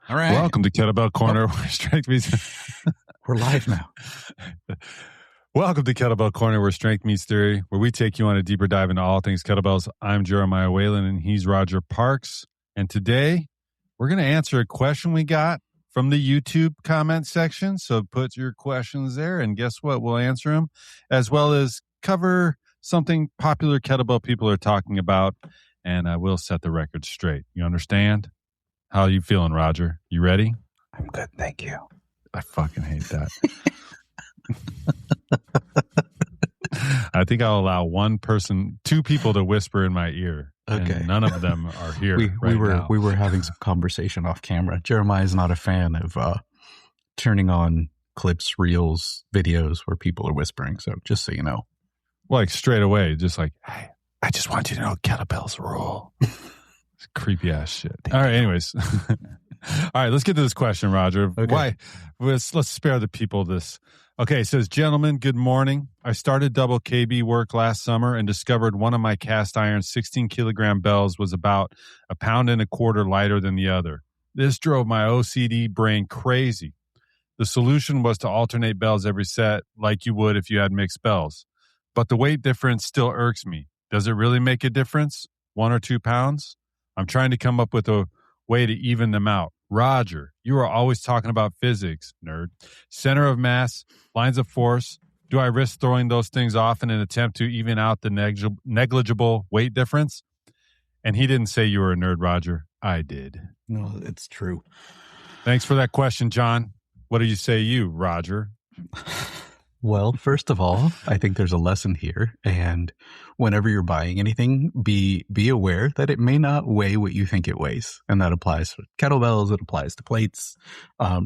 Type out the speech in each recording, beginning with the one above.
All right. Welcome to Kettlebell Corner, where strength meets... We're live now. Welcome to Kettlebell Corner, where strength meets theory, where we take you on a deeper dive into all things kettlebells. I'm Jeremiah Waylon, and he's Roger Parks. And today, we're going to answer a question we got from the YouTube comment section. So put your questions there, and guess what? We'll answer them, as well as cover something popular kettlebell people are talking about, and I will set the record straight. You understand? How are you feeling, Roger? You ready? I'm good, thank you. I fucking hate that. I think I'll allow two people to whisper in my ear. Okay. And none of them are here. We were having some conversation off camera. Jeremiah is not a fan of turning on clips, reels, videos where people are whispering. So just so you know. Like straight away, just like, hey, I just want you to know kettlebells rule. It's creepy ass shit. All right, anyways. All right, let's get to this question, Roger. Okay. Why? Let's spare the people this. Okay, it says, gentlemen, good morning. I started double KB work last summer and discovered one of my cast iron 16-kilogram bells was about 1.25 pounds lighter than the other. This drove my OCD brain crazy. The solution was to alternate bells every set like you would if you had mixed bells. But the weight difference still irks me. Does it really make a difference? 1 or 2 pounds? I'm trying to come up with a way to even them out. Roger, you are always talking about physics, nerd. Center of mass, lines of force. Do I risk throwing those things off in an attempt to even out the negligible weight difference? And he didn't say you were a nerd, Roger. I did. No, it's true. Thanks for that question, John. What do you say, Roger? Well, first of all, I think there's a lesson here. And whenever you're buying anything, be aware that it may not weigh what you think it weighs. And that applies to kettlebells. It applies to plates.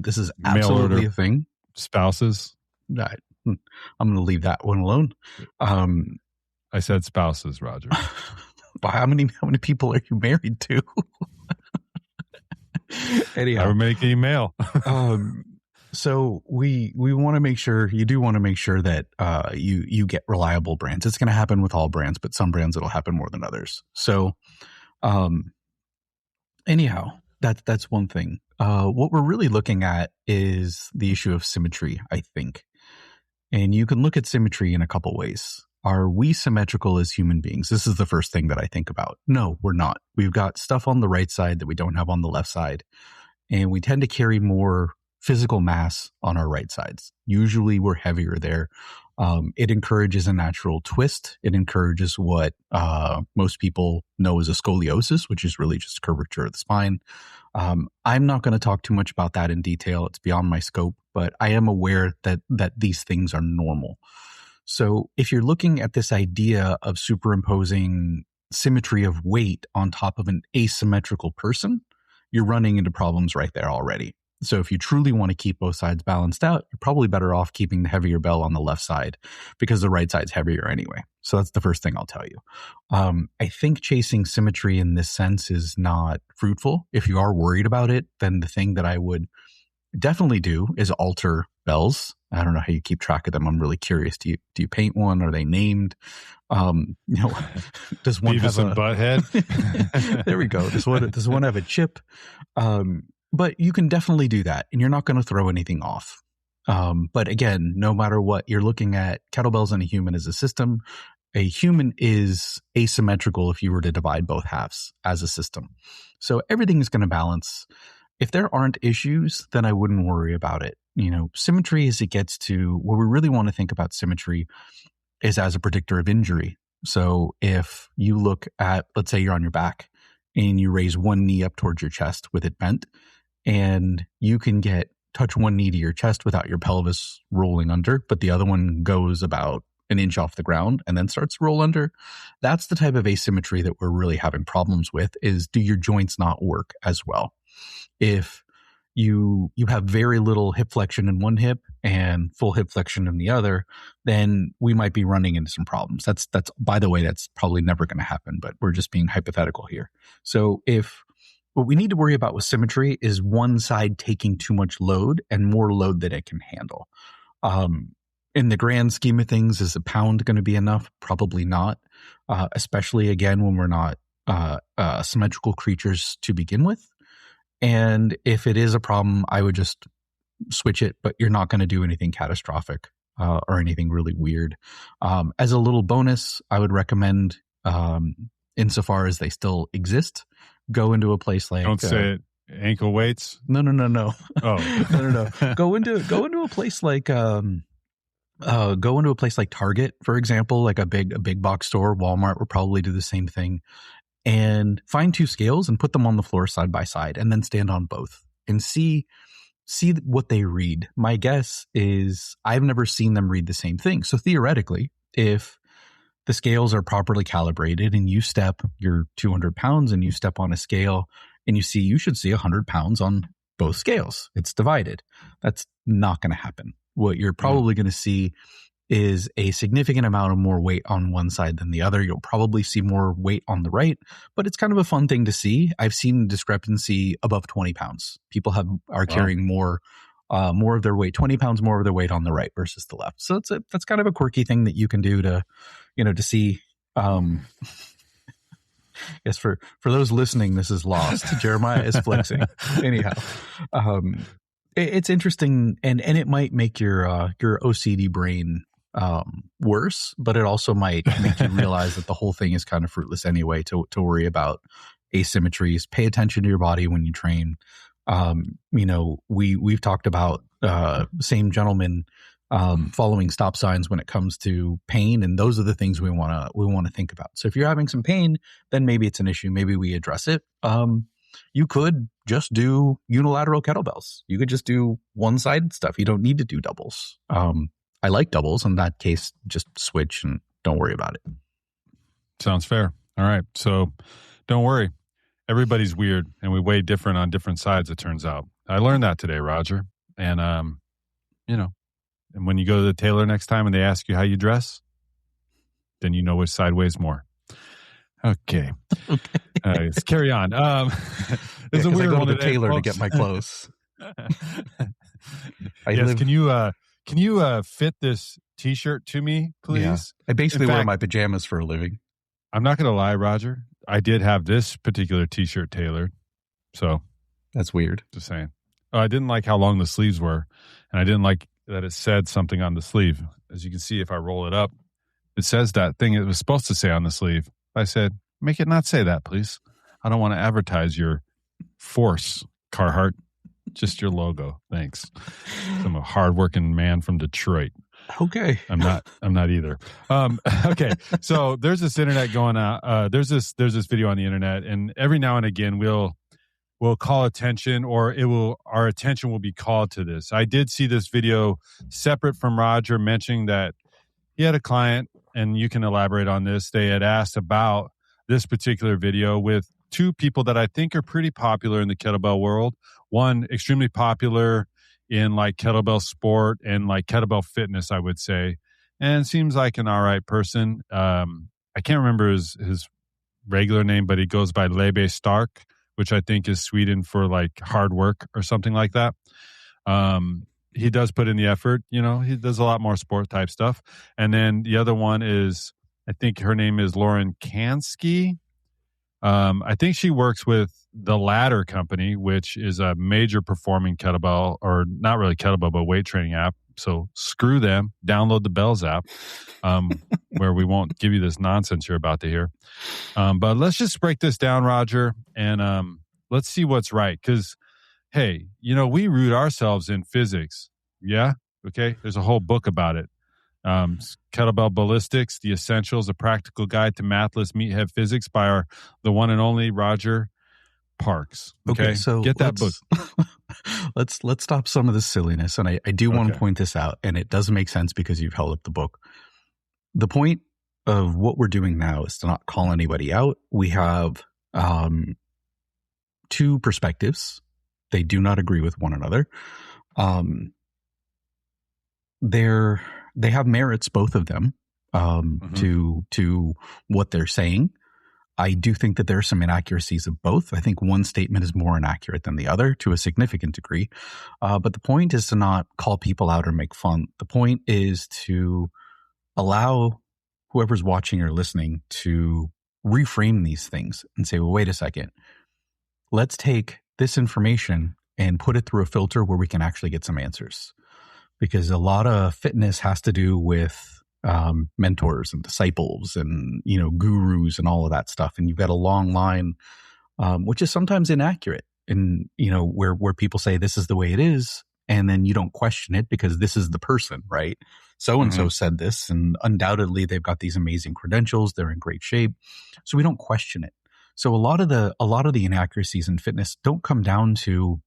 This is absolutely a thing. Spouses. I'm going to leave that one alone. I said spouses, Roger. How many people are you married to? Anyhow, I would make an email. So we want to make sure, you do want to make sure that you get reliable brands. It's going to happen with all brands, but some brands it'll happen more than others. So anyhow, that's one thing. What we're really looking at is the issue of symmetry, I think. And you can look at symmetry in a couple ways. Are we symmetrical as human beings? This is the first thing that I think about. No, we're not. We've got stuff on the right side that we don't have on the left side. And we tend to carry more physical mass on our right sides. Usually we're heavier there. It encourages a natural twist. It encourages what most people know as a scoliosis, which is really just curvature of the spine. I'm not going to talk too much about that in detail. It's beyond my scope, but I am aware that these things are normal. So if you're looking at this idea of superimposing symmetry of weight on top of an asymmetrical person, you're running into problems right there already. So if you truly want to keep both sides balanced out, you're probably better off keeping the heavier bell on the left side because the right side's heavier anyway. So that's the first thing I'll tell you. I think chasing symmetry in this sense is not fruitful. If you are worried about it, then the thing that I would definitely do is alter bells. I don't know how you keep track of them. I'm really curious. Do you paint one? Are they named? Does one Beavis have and Butthead? There we go. Does one have a chip? But you can definitely do that, and you're not going to throw anything off. But again, no matter what, you're looking at kettlebells and a human as a system. A human is asymmetrical if you were to divide both halves as a system. So everything is going to balance. If there aren't issues, then I wouldn't worry about it. Symmetry as it gets to where we really want to think about symmetry is as a predictor of injury. So if you look at, let's say you're on your back and you raise one knee up towards your chest with it bent, and you can touch one knee to your chest without your pelvis rolling under, but the other one goes about an inch off the ground and then starts to roll under. That's the type of asymmetry that we're really having problems with, is do your joints not work as well? If you have very little hip flexion in one hip and full hip flexion in the other, then we might be running into some problems. That's by the way, that's probably never going to happen, but we're just being hypothetical here. So what we need to worry about with symmetry is one side taking too much load and more load than it can handle. In the grand scheme of things, is £1 pound going to be enough? Probably not, especially again when we're not symmetrical creatures to begin with. And if it is a problem, I would just switch it, but you're not going to do anything catastrophic or anything really weird. As a little bonus, I would recommend, insofar as they still exist, go into a place like don't say it. Ankle weights. No. Oh, no. Go into a place like Target, for example, like a big box store. Walmart would probably do the same thing, and find 2 scales and put them on the floor side by side, and then stand on both and see what they read. My guess is I've never seen them read the same thing. So theoretically, if the scales are properly calibrated and you step, you're 200 pounds and you step on a scale and you should see 100 pounds on both scales. It's divided. That's not going to happen. What you're probably going to see is a significant amount of more weight on one side than the other. You'll probably see more weight on the right, but it's kind of a fun thing to see. I've seen discrepancy above 20 pounds. People are carrying more of their weight, 20 pounds more of their weight on the right versus the left. So that's kind of a quirky thing that you can do to see. Yes, for those listening, this is lost. Jeremiah is flexing. Anyhow, it's interesting, and it might make your OCD brain worse, but it also might make you realize that the whole thing is kind of fruitless anyway. To worry about asymmetries, pay attention to your body when you train. We've talked about same gentleman following stop signs when it comes to pain, and those are the things we want to think about. So if you're having some pain, then maybe it's an issue. Maybe we address it. You could just do unilateral kettlebells. You could just do one-sided stuff. You don't need to do doubles. I like doubles. In that case, just switch and don't worry about it. Sounds fair. All right. So don't worry. Everybody's weird, and we weigh different on different sides, it turns out. I learned that today, Roger. And, and when you go to the tailor next time and they ask you how you dress, then you know which side weighs more. Okay. Let's carry on. There's a weird one to the today, tailor folks. to get my clothes. Can you fit this T-shirt to me, please? Yeah. I basically wear my pajamas for a living. I'm not going to lie, Roger. I did have this particular T-shirt tailored, so that's weird. Just saying. I didn't like how long the sleeves were, and I didn't like that it said something on the sleeve. As you can see, if I roll it up, it says that thing it was supposed to say on the sleeve. I said, make it not say that, please. I don't want to advertise your force, Carhartt. Just your logo. Thanks. I'm a hardworking man from Detroit. Okay. I'm not either. Okay. So there's this internet going out. There's this video on the internet, and every now and again we'll call attention, or our attention will be called to this. I did see this video separate from Roger mentioning that he had a client, and you can elaborate on this. They had asked about this particular video with 2 people that I think are pretty popular in the kettlebell world. One extremely popular in like kettlebell sport and like kettlebell fitness, I would say, and seems like an all right person. I can't remember his regular name, but he goes by Lebe Stark, which I think is Sweden for like hard work or something like that. He does put in the effort, he does a lot more sport type stuff. And then the other one is, I think her name is Lauren Kansky. I think she works with the Ladder Company, which is a major performing kettlebell, or not really kettlebell, but weight training app. So screw them. Download the Bells app, where we won't give you this nonsense you're about to hear. But let's just break this down, Roger, and let's see what's right. Because, hey, we root ourselves in physics. Yeah? Okay? There's a whole book about it. Kettlebell Ballistics, The Essentials, A Practical Guide to Mathless Meathead Physics by the one and only Roger Parks. Okay, so get that book. Let's stop some of this silliness, and I do want to point this out, and it does make sense because you've held up the book. The point of what we're doing now is to not call anybody out. We have 2 perspectives. They do not agree with one another. They have merits, both of them, to what they're saying. I do think that there are some inaccuracies of both. I think one statement is more inaccurate than the other to a significant degree. But the point is to not call people out or make fun. The point is to allow whoever's watching or listening to reframe these things and say, well, wait a second. Let's take this information and put it through a filter where we can actually get some answers. Because a lot of fitness has to do with mentors and disciples and, gurus and all of that stuff. And you've got a long line, which is sometimes inaccurate. And, where people say this is the way it is, and then you don't question it because this is the person, right? So-and-so said this, and undoubtedly they've got these amazing credentials. They're in great shape. So we don't question it. So a lot of the inaccuracies in fitness don't come down to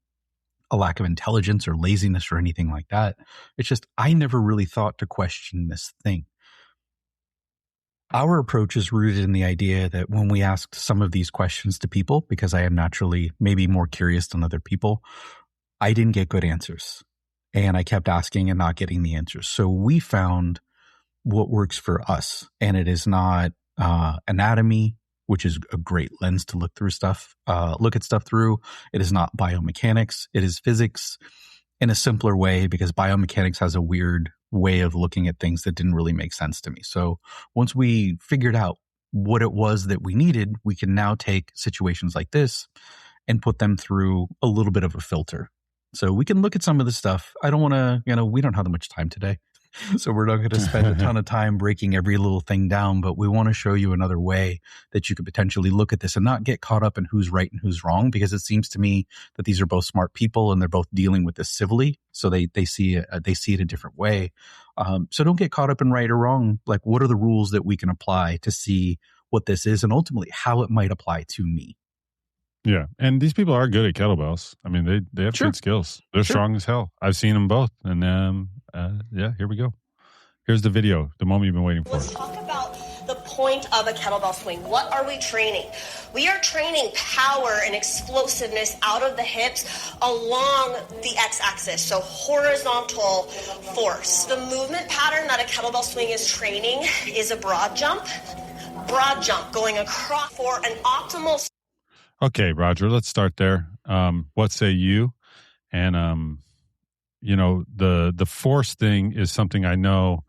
a lack of intelligence or laziness or anything like that. It's just, I never really thought to question this thing. Our approach is rooted in the idea that when we asked some of these questions to people, because I am naturally maybe more curious than other people, I didn't get good answers. And I kept asking and not getting the answers. So we found what works for us. And it is not anatomy, which is a great lens to look at stuff through. It is not biomechanics. It is physics in a simpler way, because biomechanics has a weird way of looking at things that didn't really make sense to me. So once we figured out what it was that we needed, we can now take situations like this and put them through a little bit of a filter. So we can look at some of the stuff. I don't want to, we don't have that much time today. So we're not going to spend a ton of time breaking every little thing down, but we want to show you another way that you could potentially look at this and not get caught up in who's right and who's wrong, because it seems to me that these are both smart people and they're both dealing with this civilly. So they see it a different way. So don't get caught up in right or wrong. Like, what are the rules that we can apply to see what this is and ultimately how it might apply to me? Yeah. And these people are good at kettlebells. I mean, they have good skills. They're strong as hell. I've seen them both. And here we go. Here's the video, the moment you've been waiting for. Let's talk about the point of a kettlebell swing. What are we training? We are training power and explosiveness out of the hips along the x-axis, so horizontal force. The movement pattern that a kettlebell swing is training is a broad jump going across for an optimal. Okay, Roger, let's start there. What say you? And, the force thing is something I know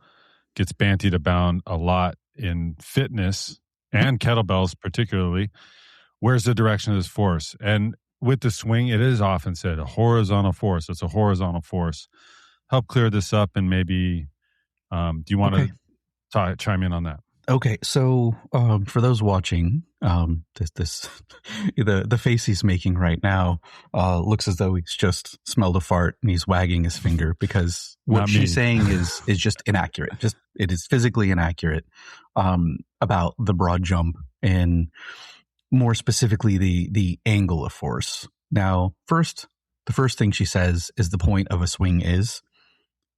gets bantied about a lot in fitness and kettlebells particularly. Where's the direction of this force? And with the swing, it is often said a horizontal force. It's a horizontal force. Help clear this up, and maybe do you want to chime in on that? Okay, so for those watching, the face he's making right now looks as though he's just smelled a fart and he's wagging his finger, because what she's saying is just inaccurate. It is physically inaccurate about the broad jump, and more specifically the angle of force. Now, the first thing she says is the point of a swing is.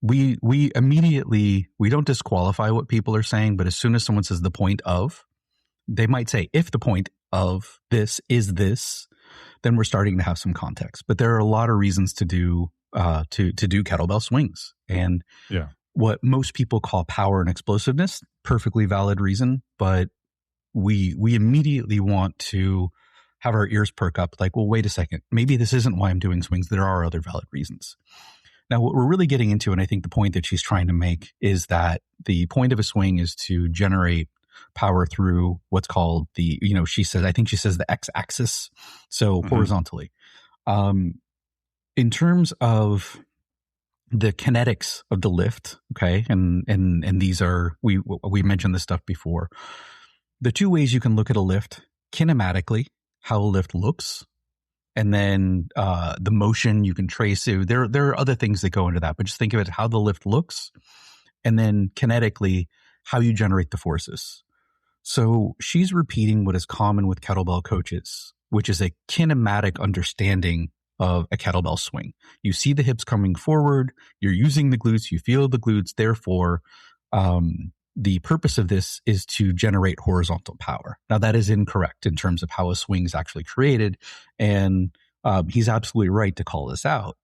We immediately, we don't disqualify what people are saying, but as soon as someone says the point of, they might say, if the point of this is this, then we're starting to have some context. But there are a lot of reasons to do kettlebell swings. And what most people call power and explosiveness, perfectly valid reason, but we immediately want to have our ears perk up, like, well, wait a second, maybe this isn't why I'm doing swings. There are other valid reasons. Now, what we're really getting into, and I think the point that she's trying to make, is that the point of a swing is to generate power through what's called she says the x-axis, so horizontally. In terms of the kinetics of the lift, okay, and these are, we mentioned this stuff before. The two ways you can look at a lift, kinematically, how a lift looks, and then the motion you can trace. There are other things that go into that, but just think of it how the lift looks, and then kinetically how you generate the forces. So she's repeating what is common with kettlebell coaches, which is a kinematic understanding of a kettlebell swing. You see the hips coming forward, you're using the glutes, you feel the glutes, therefore the purpose of this is to generate horizontal power. Now, that is incorrect in terms of how a swing is actually created, and he's absolutely right to call this out.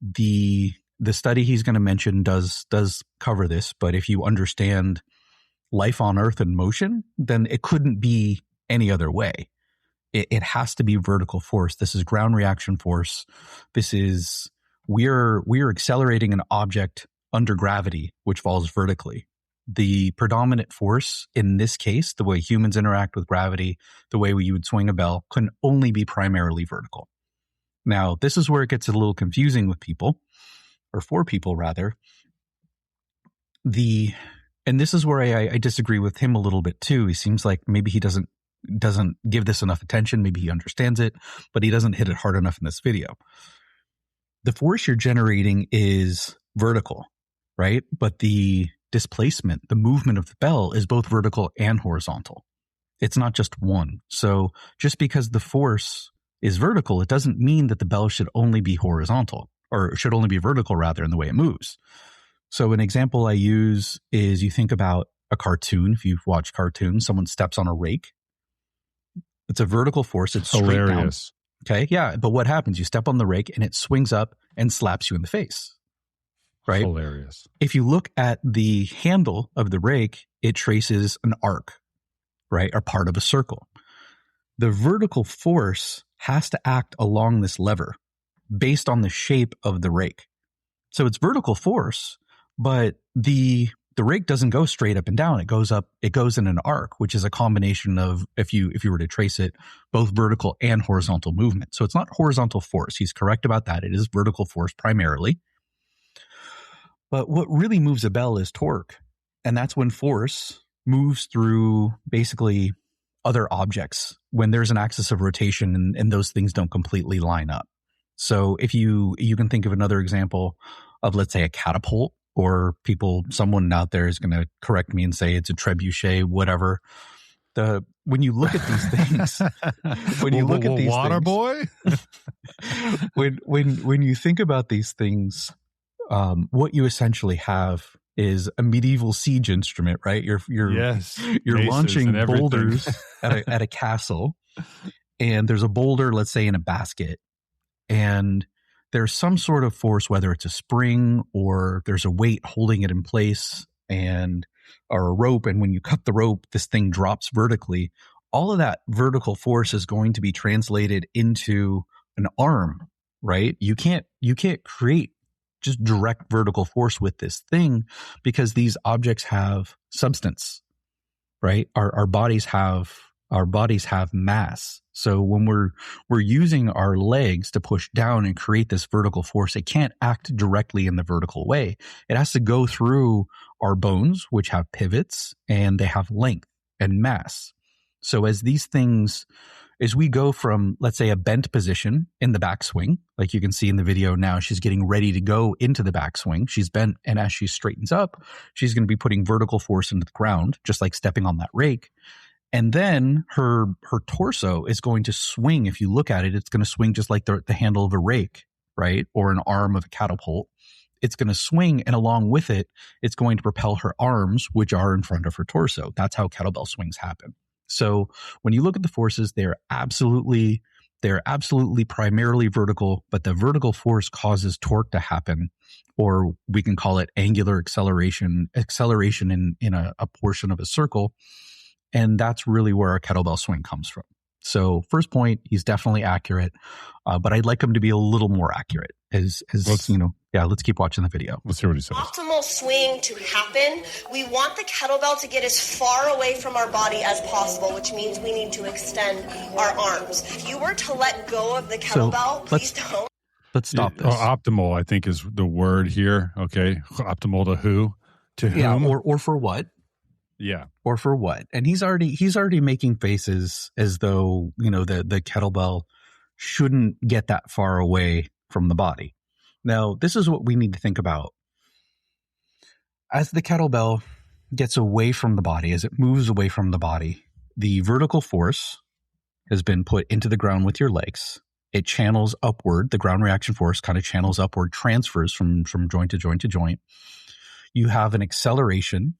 The study he's going to mention does cover this, but if you understand life on Earth and motion, then it couldn't be any other way. It has to be vertical force. This is ground reaction force. This is we're accelerating an object under gravity, which falls vertically. The predominant force in this case, the way humans interact with gravity, the way you would swing a bell, can only be primarily vertical. Now, this is where it gets a little confusing with people, or for people rather. And this is where I disagree with him a little bit too. He seems like maybe he doesn't give this enough attention. Maybe he understands it, but he doesn't hit it hard enough in this video. The force you're generating is vertical, right? But the displacement, the movement of the bell is both vertical and horizontal. It's not just one. So just because the force is vertical, it doesn't mean that the bell should only be horizontal, or should only be vertical rather, in the way it moves. So an example I use is, you think about a cartoon. If you've watched cartoons, someone steps on a rake. It's a vertical force. It's hilarious. Straight down. Okay. Yeah. But what happens? You step on the rake and it swings up and slaps you in the face. Right? Hilarious. If you look at the handle of the rake, it traces an arc, right? Or part of a circle. The vertical force has to act along this lever based on the shape of the rake. So it's vertical force, but the rake doesn't go straight up and down. It goes in an arc, which is a combination of, if you were to trace it, both vertical and horizontal movement. So it's not horizontal force. He's correct about that. It is vertical force primarily. But what really moves a bell is torque. And that's when force moves through basically other objects, when there's an axis of rotation and those things don't completely line up. So if you can think of another example of, let's say, a catapult, or someone out there is going to correct me and say it's a trebuchet, whatever. When you look at these things, water boy, when you think about these things, what you essentially have is a medieval siege instrument, right? You're launching boulders at a castle, and there's a boulder, let's say, in a basket, and there's some sort of force, whether it's a spring or there's a weight holding it in place, or a rope. And when you cut the rope, this thing drops vertically. All of that vertical force is going to be translated into an arm, right? You can't create just direct vertical force with this thing, because these objects have substance, right? Our bodies have mass. So when we're using our legs to push down and create this vertical force, it can't act directly in the vertical way. It has to go through our bones, which have pivots, and they have length and mass. So as we go from, let's say, a bent position in the backswing, like you can see in the video now, she's getting ready to go into the backswing. She's bent, and as she straightens up, she's going to be putting vertical force into the ground, just like stepping on that rake. And then her torso is going to swing. If you look at it, it's going to swing just like the handle of a rake, right? Or an arm of a catapult. It's going to swing, and along with it, it's going to propel her arms, which are in front of her torso. That's how kettlebell swings happen. So when you look at the forces, they're absolutely primarily vertical, but the vertical force causes torque to happen, or we can call it angular acceleration in a portion of a circle. And that's really where our kettlebell swing comes from. So first point, he's definitely accurate, but I'd like him to be a little more accurate. Let's keep watching the video. Let's hear what he says. Optimal swing to happen, we want the kettlebell to get as far away from our body as possible, which means we need to extend our arms. If you were to let go of the kettlebell, please don't. Let's stop this. Optimal, I think, is the word here. Okay. Optimal to who? To whom? Yeah, or for what? Yeah. Or for what? And he's already making faces as though, the kettlebell shouldn't get that far away from the body. Now, this is what we need to think about. As the kettlebell gets away from the body, as it moves away from the body, the vertical force has been put into the ground with your legs. It channels upward. The ground reaction force kind of channels upward, transfers from joint to joint to joint. You have an acceleration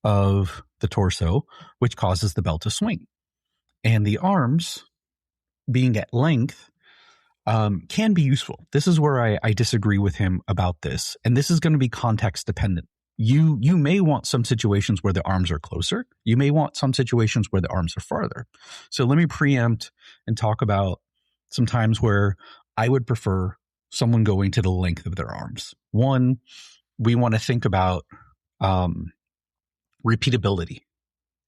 of the torso, which causes the bell to swing. And the arms, being at length, can be useful. This is where I disagree with him about this. And this is going to be context dependent. You may want some situations where the arms are closer. You may want some situations where the arms are farther. So let me preempt and talk about some times where I would prefer someone going to the length of their arms. One, we want to think about repeatability.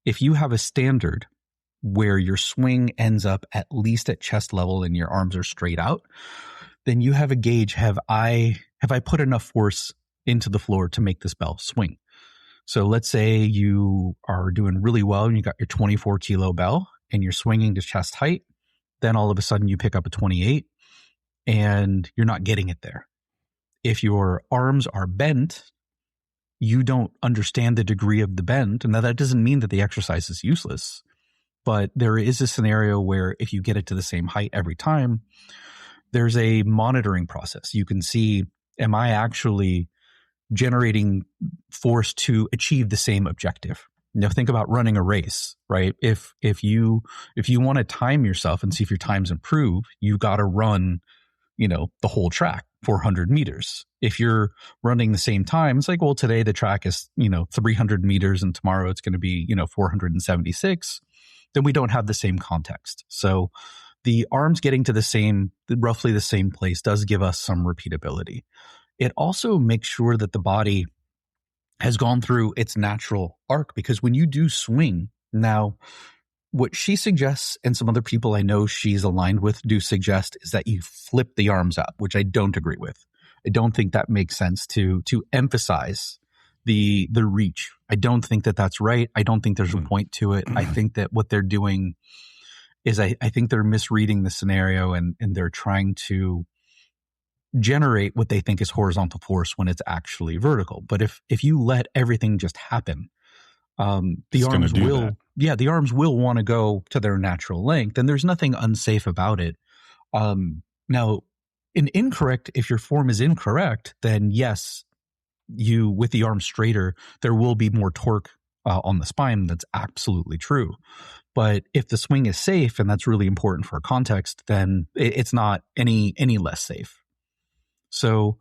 If you have a standard where your swing ends up at least at chest level and your arms are straight out, then you have a gauge. Have I put enough force into the floor to make this bell swing? So let's say you are doing really well and you got your 24 kilo bell and you're swinging to chest height. Then all of a sudden you pick up a 28 and you're not getting it there. If your arms are bent, you don't understand the degree of the bend. And now that doesn't mean that the exercise is useless, but there is a scenario where if you get it to the same height every time, there's a monitoring process. You can see, am I actually generating force to achieve the same objective? Think about running a race, right? If you want to time yourself and see if your times improve, you got to run, the whole track, 400 meters. If you're running the same time, it's like, well, today the track is, 300 meters and tomorrow it's going to be, 476. Then we don't have the same context. So the arms getting to roughly the same place does give us some repeatability. It also makes sure that the body has gone through its natural arc, because when you do swing, now what she suggests and some other people I know she's aligned with do suggest is that you flip the arms out, which I don't agree with. I don't think that makes sense to emphasize the reach. I don't think that that's right. I don't think there's a point to it. I think that what they're doing is I think they're misreading the scenario and they're trying to generate what they think is horizontal force when it's actually vertical. But if you let everything just happen, the arms will want to go to their natural length, and there's nothing unsafe about it. Now, if your form is incorrect, then yes, with the arm straighter, there will be more torque on the spine. That's absolutely true. But if the swing is safe, and that's really important for context, then it's not any less safe. So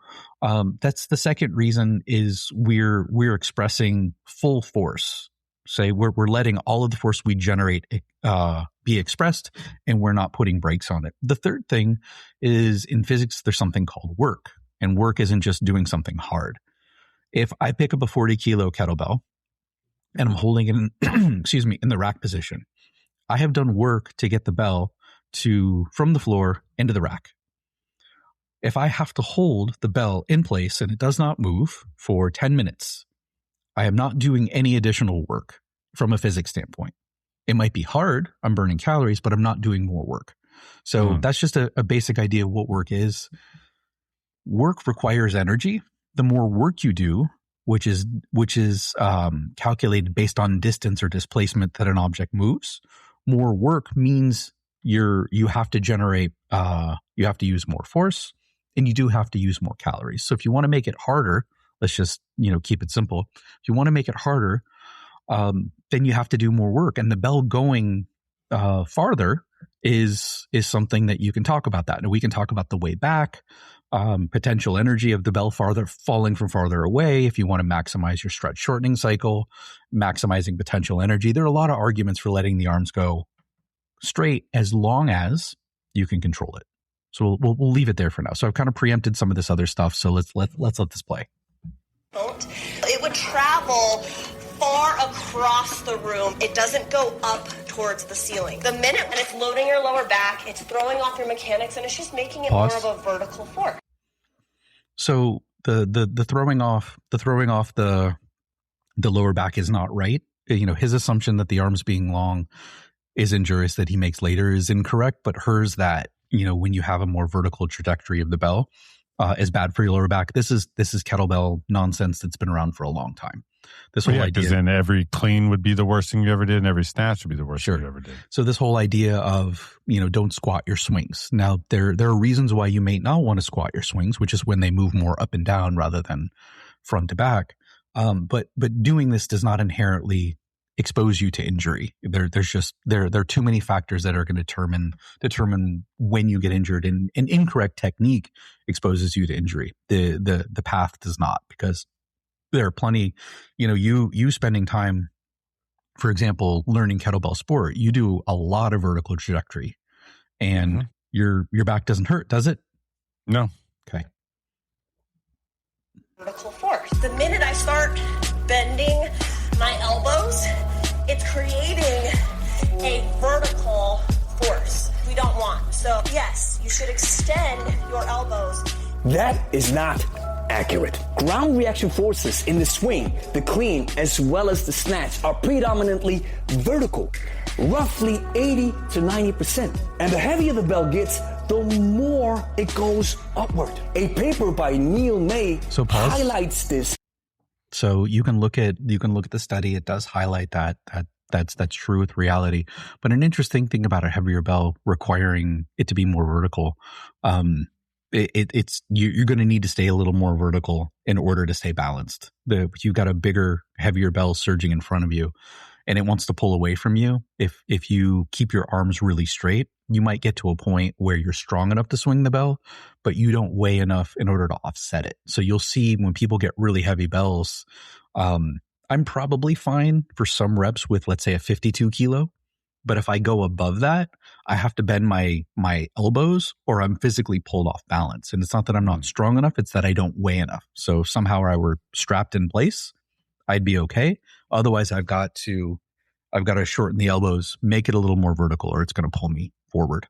that's the second reason is we're expressing full force. Say we're letting all of the force we generate be expressed, and we're not putting brakes on it. The third thing is in physics, there's something called work, and work isn't just doing something hard. If I pick up a 40 kilo kettlebell and I'm holding it in the rack position, I have done work to get the bell from the floor into the rack. If I have to hold the bell in place and it does not move for 10 minutes, I am not doing any additional work from a physics standpoint. It might be hard, I'm burning calories, but I'm not doing more work. So that's just a basic idea of what work is. Work requires energy. The more work you do, which is calculated based on distance or displacement that an object moves, more work means you have to generate, you have to use more force, and you do have to use more calories. So if you want to make it harder, let's just, keep it simple. If you want to make it harder, then you have to do more work. And the bell going farther is something that you can talk about that. And we can talk about the way back, potential energy of the bell falling from farther away. If you want to maximize your stretch shortening cycle, maximizing potential energy, there are a lot of arguments for letting the arms go straight as long as you can control it. So we'll leave it there for now. So I've kind of preempted some of this other stuff. So let's let this play. It would travel far across the room. It doesn't go up towards the ceiling. The minute when it's loading your lower back, it's throwing off your mechanics, and it's just making it more of a vertical force. So the throwing off the lower back is not right. His assumption that the arms being long is injurious that he makes later is incorrect, but hers that when you have a more vertical trajectory of the bell is bad for your lower back. This is kettlebell nonsense that's been around for a long time. This whole idea, because then every clean would be the worst thing you ever did, and every snatch would be the worst thing you ever did. So this whole idea of don't squat your swings. Now there are reasons why you may not want to squat your swings, which is when they move more up and down rather than front to back. But doing this does not inherently expose you to injury. There are too many factors that are going to determine when you get injured, and an incorrect technique exposes you to injury. The path does not, because there are plenty, you spending time, for example, learning kettlebell sport, you do a lot of vertical trajectory, and your back doesn't hurt, does it? No. Okay. Vertical force. The minute I start bending my elbows, it's creating a vertical force. We don't want. So yes, you should extend your elbows. That is not accurate. Ground reaction forces in the swing, the clean, as well as the snatch are predominantly vertical, roughly 80 to 90%. And the heavier the bell gets, the more it goes upward. A paper by Neil May highlights this. So you can look at the study. It does highlight that's true with reality. But an interesting thing about a heavier bell requiring it to be more vertical, you're going to need to stay a little more vertical in order to stay balanced. You've got a bigger, heavier bell surging in front of you, and it wants to pull away from you. If you keep your arms really straight, you might get to a point where you're strong enough to swing the bell, but you don't weigh enough in order to offset it. So you'll see when people get really heavy bells, I'm probably fine for some reps with, let's say, a 52 kilo. But if I go above that, I have to bend my elbows or I'm physically pulled off balance. And it's not that I'm not strong enough, it's that I don't weigh enough. So somehow I were strapped in place, I'd be okay. Otherwise, I've got to shorten the elbows, make it a little more vertical, or it's going to pull me forward.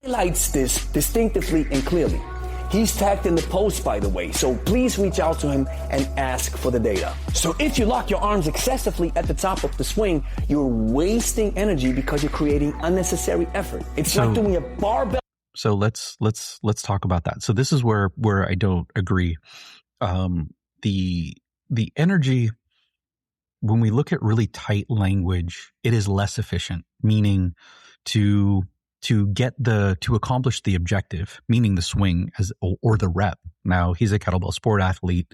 Highlights this distinctively and clearly. He's tagged in the post, by the way, so please reach out to him and ask for the data. So if you lock your arms excessively at the top of the swing, you're wasting energy because you're creating unnecessary effort. It's like doing a barbell. So let's talk about that. So this is where I don't agree. The energy, when we look at really tight language, it is less efficient, meaning to accomplish the objective, meaning the swing or the rep. Now he's a kettlebell sport athlete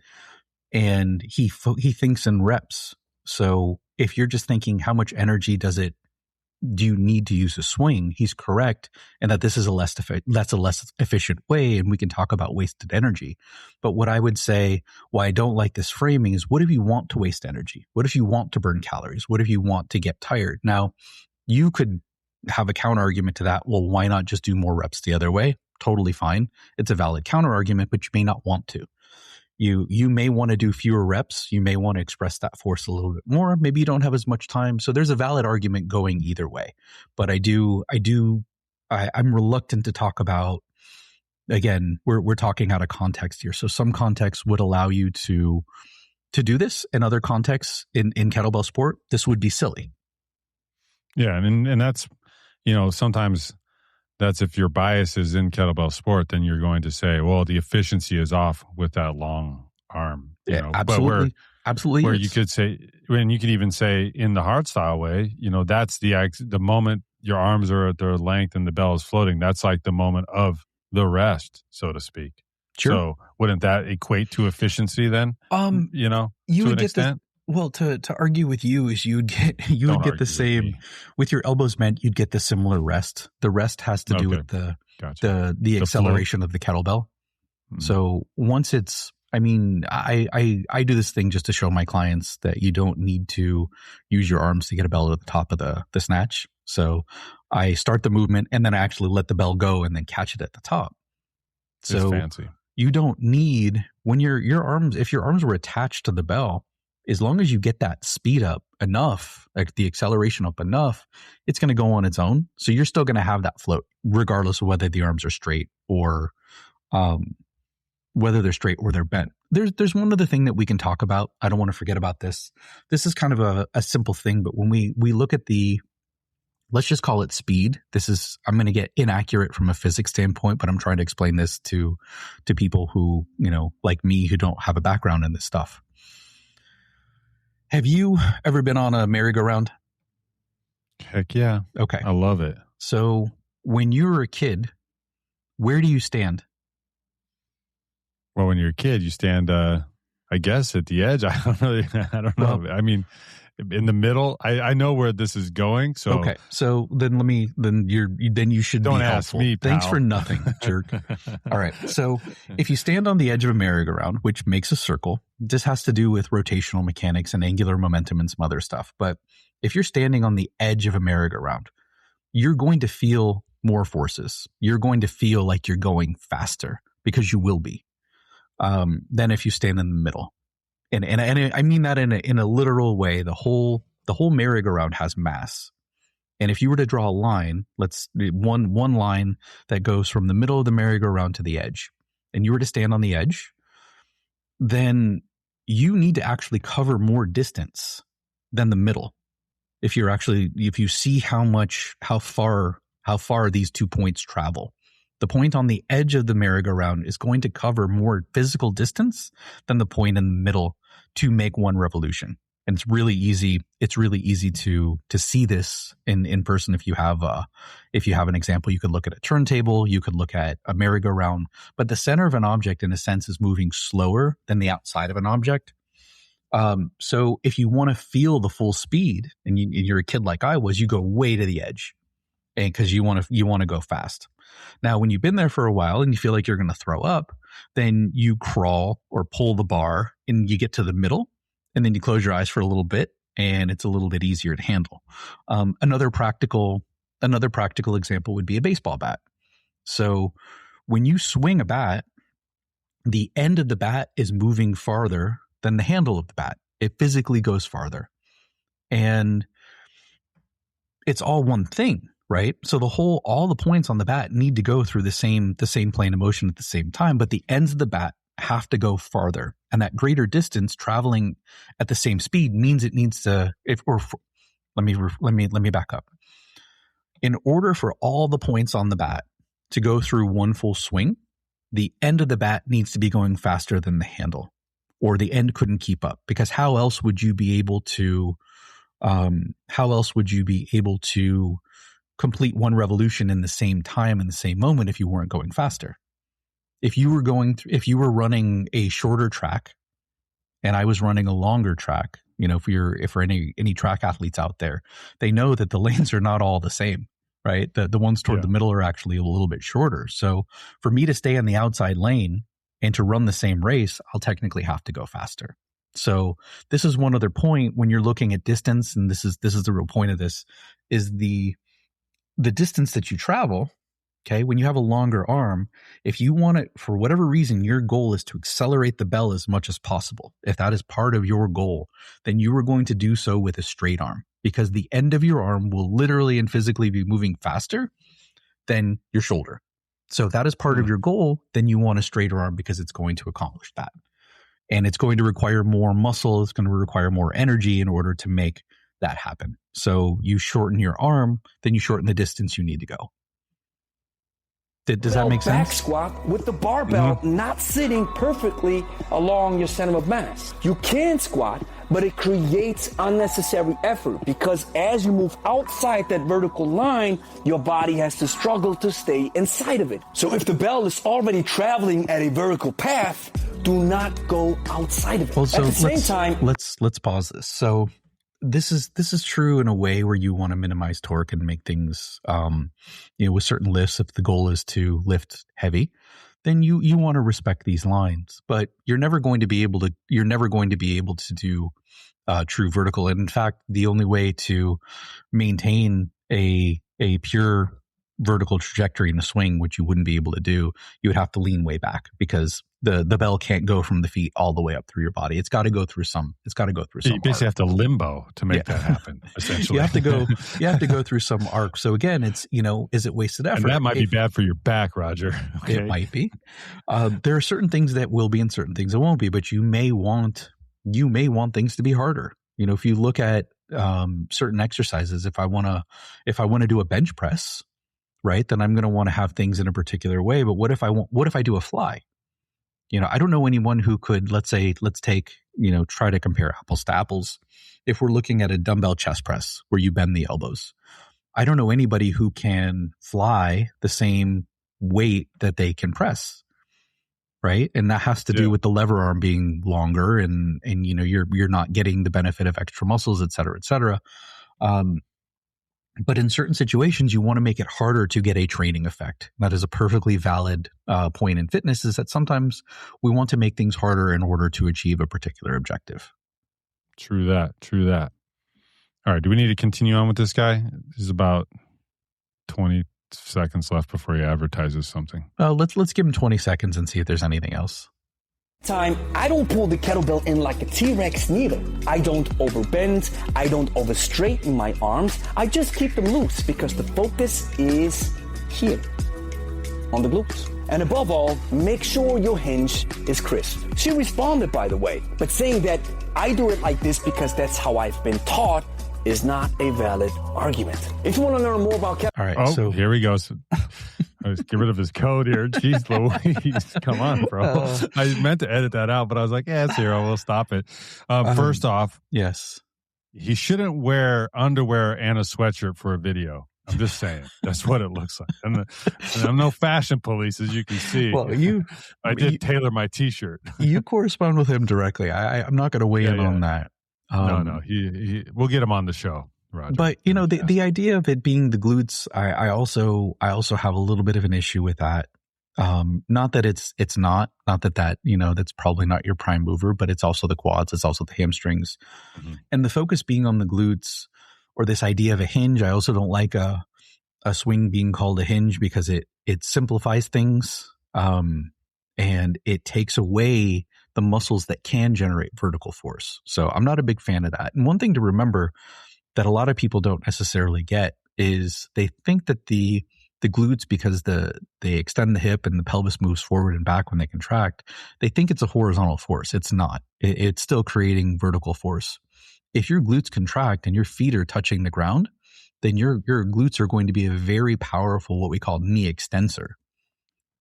and he thinks in reps. So if you're just thinking how much energy do you need to use a swing, he's correct. And that this is a less efficient way. And we can talk about wasted energy. But what I would say, why I don't like this framing is, what if you want to waste energy? What if you want to burn calories? What if you want to get tired? Now you could have a counter argument to that. Well, why not just do more reps the other way? Totally fine. It's a valid counter argument, but you may not want to. You may want to do fewer reps. You may want to express that force a little bit more. Maybe you don't have as much time. So there's a valid argument going either way. But I'm reluctant to talk about, again, we're talking out of context here. So some contexts would allow you to do this. In other contexts in kettlebell sport, this would be silly. Yeah. And that's, sometimes that's if your bias is in kettlebell sport, then you're going to say, well, the efficiency is off with that long arm. Absolutely. Absolutely. Where you could say, and you could even say in the hardstyle way, that's the moment your arms are at their length and the bell is floating. That's like the moment of the rest, so to speak. Sure. So wouldn't that equate to efficiency then? You to would an get extent? Well, to argue with you is you would get the same with your elbows bent. You'd get the similar rest. The rest has to do with the acceleration of the kettlebell. Mm-hmm. So once it's, I do this thing just to show my clients that you don't need to use your arms to get a bell at the top of the snatch. So I start the movement and then I actually let the bell go and then catch it at the top. So it's fancy. You don't need, when your arms, if your arms were attached to the bell, as long as you get that speed up enough, like the acceleration up enough, it's going to go on its own. So you're still going to have that float, regardless of whether the arms are straight or whether they're straight or they're bent. There's one other thing that we can talk about. I don't want to forget about this. This is kind of a simple thing, but when we look at let's just call it speed. I'm going to get inaccurate from a physics standpoint, but I'm trying to explain this to people who, like me, who don't have a background in this stuff. Have you ever been on a merry-go-round? Heck yeah. Okay. I love it. So when you were a kid, where do you stand? Well, when you're a kid, you stand, I guess, at the edge. I don't know. Well, I mean, in the middle. I know where this is going. So okay. So then you should don't be ask helpful. me, pal. Thanks for nothing, jerk. All right. So if you stand on the edge of a merry-go-round, which makes a circle, this has to do with rotational mechanics and angular momentum and some other stuff. But if you're standing on the edge of a merry-go-round, you're going to feel more forces. You're going to feel like you're going faster because you will be. Than if you stand in the middle. And I mean that in a literal way. The whole the whole merry-go-round has mass. And if you were to draw a line, one line that goes from the middle of the merry-go-round to the edge, and you were to stand on the edge, then you need to actually cover more distance than the middle. If you see how far these 2 points travel, the point on the edge of the merry-go-round is going to cover more physical distance than the point in the middle to make one revolution. And it's really easy. It's really easy to see this in person. If you have an example, you could look at a turntable, you could look at a merry-go-round, but the center of an object, in a sense, is moving slower than the outside of an object. So if you want to feel the full speed, and you're a kid like I was, you go way to the edge, and because you want to go fast. Now, when you've been there for a while and you feel like you're going to throw up, then you crawl or pull the bar, and you get to the middle. And then you close your eyes for a little bit, and it's a little bit easier to handle. Another practical example would be a baseball bat. So when you swing a bat, the end of the bat is moving farther than the handle of the bat. It physically goes farther. And it's all one thing, right? So all the points on the bat need to go through the same plane of motion at the same time, but the ends of the bat have to go farther, and that greater distance traveling at the same speed means it needs to. Let me back up. In order for all the points on the bat to go through one full swing, the end of the bat needs to be going faster than the handle, or the end couldn't keep up. Because how else would you be able to complete one revolution in the same time, in the same moment, if you weren't going faster? If you were running a shorter track and I was running a longer track, for any track athletes out there, they know that the lanes are not all the same, right? The ones toward the middle are actually a little bit shorter. So for me to stay in the outside lane and to run the same race, I'll technically have to go faster. So this is one other point when you're looking at distance, and this is the real point of this, is the distance that you travel. Okay, when you have a longer arm, if you want it, for whatever reason, your goal is to accelerate the bell as much as possible. If that is part of your goal, then you are going to do so with a straight arm, because the end of your arm will literally and physically be moving faster than your shoulder. So if that is part of your goal, then you want a straighter arm, because it's going to accomplish that. And it's going to require more muscle. It's going to require more energy in order to make that happen. So you shorten your arm, then you shorten the distance you need to go. Does that make sense? Back squat with the barbell not sitting perfectly along your center of mass. You can squat, but it creates unnecessary effort, because as you move outside that vertical line, your body has to struggle to stay inside of it. So if the bell is already traveling at a vertical path, do not go outside of it. Well, so at the same time, let's pause this. So this is true in a way where you want to minimize torque and make things, with certain lifts. If the goal is to lift heavy, then you want to respect these lines. But you're never going to be able to do true vertical. And in fact, the only way to maintain a pure vertical trajectory in a swing, which you wouldn't be able to do, you would have to lean way back, because the bell can't go from the feet all the way up through your body. It's got to go through some. You basically have to limbo to make that happen. Essentially, you have to go through some arc. So again, it's, is it wasted effort? And that might be bad for your back, Roger. Okay. It might be. There are certain things that will be and certain things that won't be, but you may want things to be harder. If you look at certain exercises, if I want to do a bench press, right, then I'm going to want to have things in a particular way. But what if I do a fly? I don't know anyone who could, let's try to compare apples to apples. If we're looking at a dumbbell chest press where you bend the elbows, I don't know anybody who can fly the same weight that they can press, right? And that has to do with the lever arm being longer, and you're not getting the benefit of extra muscles, et cetera, et cetera. But in certain situations, you want to make it harder to get a training effect. That is a perfectly valid point in fitness, is that sometimes we want to make things harder in order to achieve a particular objective. True that. All right. Do we need to continue on with this guy? There's about 20 seconds left before he advertises something. Let's give him 20 seconds and see if there's anything else. Time, I don't pull the kettlebell in like a T-Rex needle. I don't overbend, I don't overstraighten my arms, I just keep them loose because the focus is here, on the glutes. And above all, make sure your hinge is crisp. She responded, by the way, but saying that I do it like this because that's how I've been taught is not a valid argument. If you want to learn more about kettlebell... All right, so here he goes. Let's get rid of his code here. Jeez Louise. Come on, bro. I meant to edit that out, but I was like, yeah, it's here. We'll stop it. First off, yes, he shouldn't wear underwear and a sweatshirt for a video. I'm just saying. That's what it looks like. And I'm no fashion police, as you can see. Well, I did tailor my T-shirt. You correspond with him directly. I'm not going to weigh in on that. No. We'll get him on the show, Roger. But the idea of it being the glutes, I also have a little bit of an issue with that. Not that it's not that that's probably not your prime mover, but it's also the quads, it's also the hamstrings, and the focus being on the glutes, or this idea of a hinge. I also don't like a swing being called a hinge because it simplifies things, and it takes away the muscles that can generate vertical force. So I'm not a big fan of that. And one thing to remember that a lot of people don't necessarily get is they think that the glutes, because they extend the hip and the pelvis moves forward and back when they contract, they think it's a horizontal force. It's not. It's still creating vertical force. If your glutes contract and your feet are touching the ground, then your glutes are going to be a very powerful, what we call knee extensor.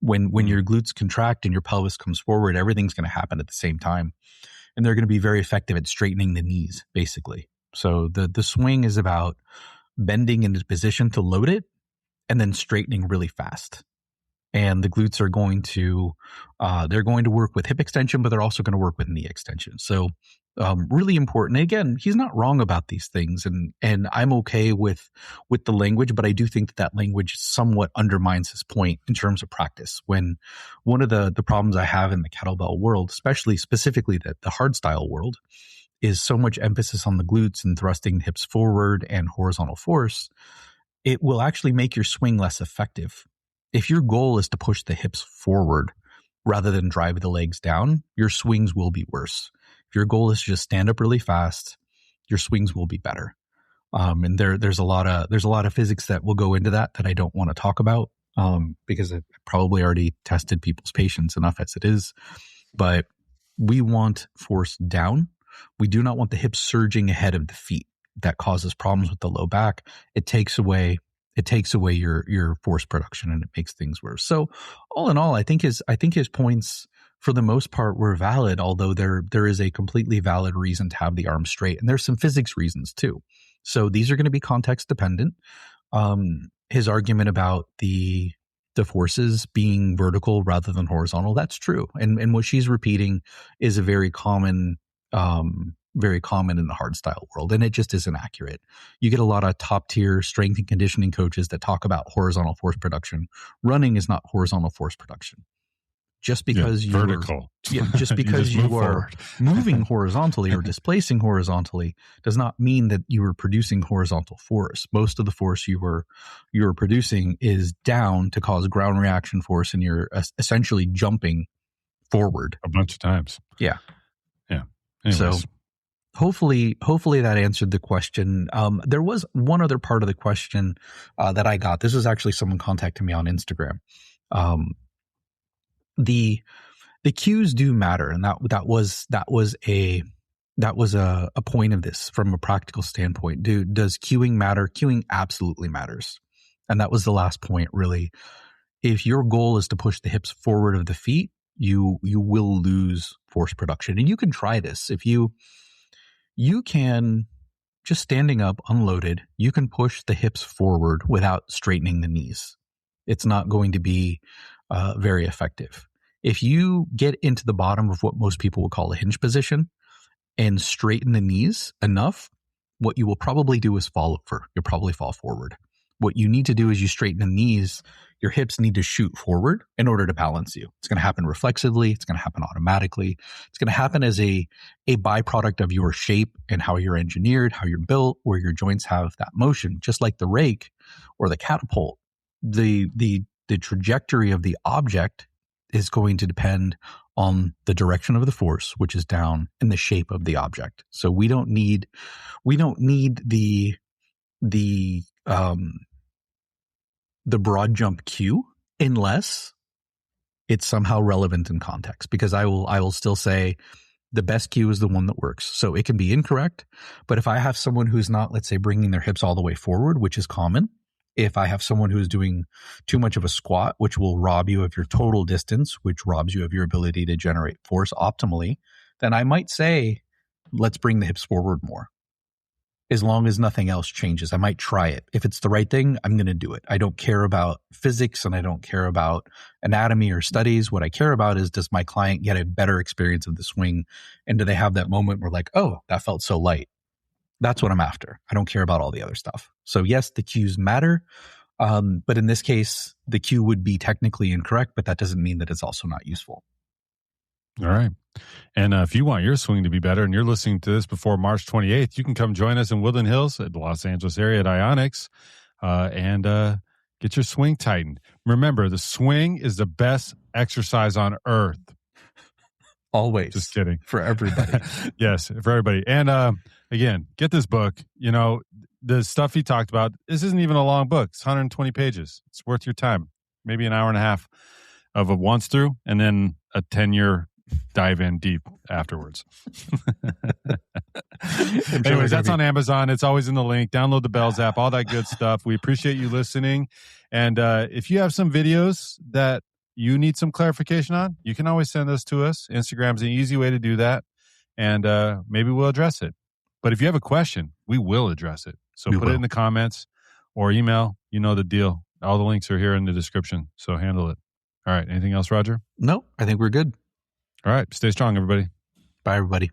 When your glutes contract and your pelvis comes forward, everything's going to happen at the same time. And they're going to be very effective at straightening the knees, basically. So the swing is about bending into position to load it and then straightening really fast. And the glutes are going to they're going to work with hip extension, but they're also going to work with knee extension. So really important. Again, he's not wrong about these things, and I'm okay with the language, but I do think that language somewhat undermines his point in terms of practice. When one of the problems I have in the kettlebell world, specifically the hardstyle world, is so much emphasis on the glutes and thrusting hips forward and horizontal force, it will actually make your swing less effective. If your goal is to push the hips forward rather than drive the legs down, your swings will be worse. If your goal is to just stand up really fast, your swings will be better. And there's a lot of physics that will go into that I don't want to talk about because I've probably already tested people's patience enough as it is. But we want force down. We do not want the hips surging ahead of the feet. That causes problems with the low back. It takes away your force production and it makes things worse. So all in all, I think his points for the most part were valid, although there is a completely valid reason to have the arm straight. And there's some physics reasons too. So these are going to be context dependent. His argument about the forces being vertical rather than horizontal, that's true. And what she's repeating is a very common in the hardstyle world, and it just isn't accurate. You get a lot of top tier strength and conditioning coaches that talk about horizontal force production. Running is not horizontal force production. Just because you are moving horizontally or displacing horizontally does not mean that you are producing horizontal force. Most of the force you are producing is down to cause ground reaction force, and you're essentially jumping forward a bunch of times. Yeah. Anyways. So hopefully that answered the question. There was one other part of the question that I got. This was actually someone contacting me on Instagram. The cues do matter, and that was a point of this from a practical standpoint. Does cueing matter? Cueing absolutely matters, and that was the last point. Really, if your goal is to push the hips forward of the feet, you will lose force production. And you can try this. If you can, just standing up unloaded, you can push the hips forward without straightening the knees. It's not going to be very effective. If you get into the bottom of what most people would call a hinge position and straighten the knees enough, what you will probably do is fall over. You'll probably fall forward. What you need to do is you straighten the knees. Your hips need to shoot forward in order to balance you. It's going to happen reflexively. It's going to happen automatically. It's going to happen as a byproduct of your shape and how you're engineered, how you're built, where your joints have that motion. Just like the rake or the catapult, the trajectory of the object is going to depend on the direction of the force, which is down, and the shape of the object. So we don't need the broad jump cue unless it's somehow relevant in context, because I will still say the best cue is the one that works. So it can be incorrect, but if I have someone who's not, let's say, bringing their hips all the way forward, which is common, if I have someone who's doing too much of a squat, which will rob you of your total distance, which robs you of your ability to generate force optimally, then I might say, let's bring the hips forward more. As long as nothing else changes, I might try it. If it's the right thing, I'm going to do it. I don't care about physics and I don't care about anatomy or studies. What I care about is, does my client get a better experience of the swing? And do they have that moment where like, oh, that felt so light? That's what I'm after. I don't care about all the other stuff. So yes, the cues matter. But in this case, the cue would be technically incorrect, but that doesn't mean that it's also not useful. All right. And if you want your swing to be better and you're listening to this before March 28th, you can come join us in Woodland Hills at the Los Angeles area at Ionics and get your swing tightened. Remember, the swing is the best exercise on earth. Always. Just kidding. For everybody. Yes, for everybody. And again, get this book. You know, the stuff he talked about, this isn't even a long book. It's 120 pages. It's worth your time. Maybe an hour and a half of a once through and then a 10-year dive in deep afterwards. Anyways, that's on Amazon. It's always in the link. Download the Bells app, all that good stuff. We appreciate you listening. And if you have some videos that you need some clarification on, you can always send those to us. Instagram's an easy way to do that. And maybe we'll address it. But if you have a question, we will address it. So put it in the comments or email. You know the deal. All the links are here in the description. So handle it. All right. Anything else, Roger? No, I think we're good. All right. Stay strong, everybody. Bye, everybody.